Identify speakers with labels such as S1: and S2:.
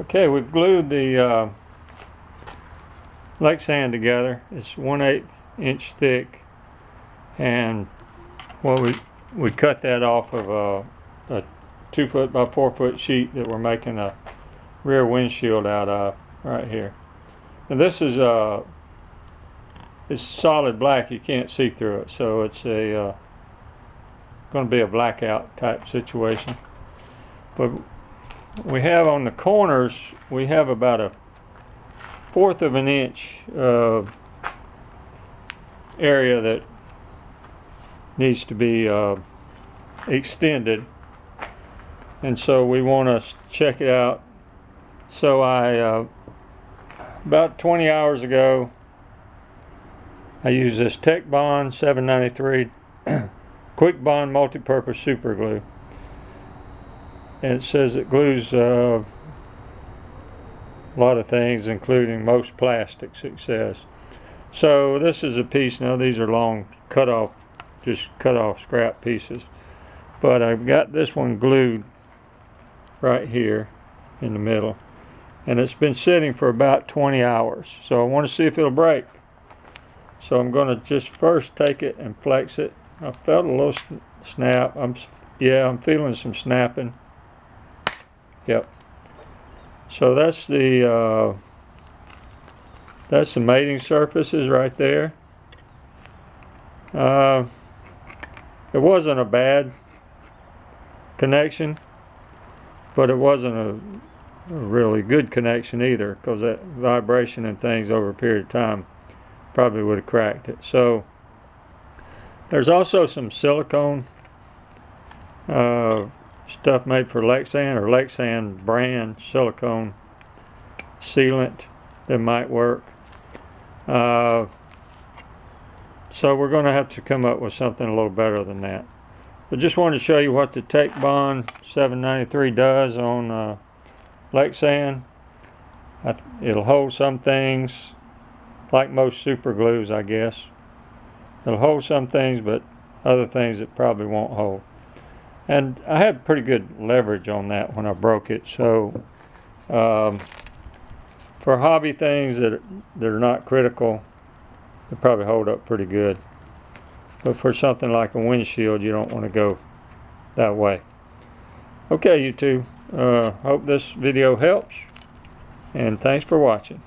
S1: Okay, we've glued the LEXAN together. It's 1/8 inch thick, and well, we cut that off of a 2 foot by 4 foot sheet that we're making a rear windshield out of right here. And this is it's solid black, you can't see through it, so it's a going to be a blackout type situation. But we have on the corners, we have about a 1/4 of an inch area that needs to be extended, and so we want to check it out. So I about 20 hours ago I used this TEKBOND 793 Quick Bond multi-purpose super glue, and it says it glues a lot of things, including most plastics, it says. So this is a piece. Now these are long cut off scrap pieces, but I've got this one glued right here in the middle, and it's been sitting for about 20 hours, so I want to see if it'll break. So I'm going to just first take it and flex it. I felt a little snap. I'm feeling some snapping. Yep. So that's the mating surfaces right there. It wasn't a bad connection, but it wasn't a really good connection either, because that vibration and things over a period of time probably would have cracked it. So there's also some silicone stuff made for LEXAN, or LEXAN brand silicone sealant that might work. So we're going to have to come up with something a little better than that. But just wanted to show you what the TEKBOND 793 does on LEXAN. It'll hold some things, like most super glues, I guess. It'll hold some things, but other things it probably won't hold. And I had pretty good leverage on that when I broke it. So for hobby things that are not critical, it probably hold up pretty good. But for something like a windshield, you don't want to go that way. Okay, YouTube. Hope this video helps, and thanks for watching.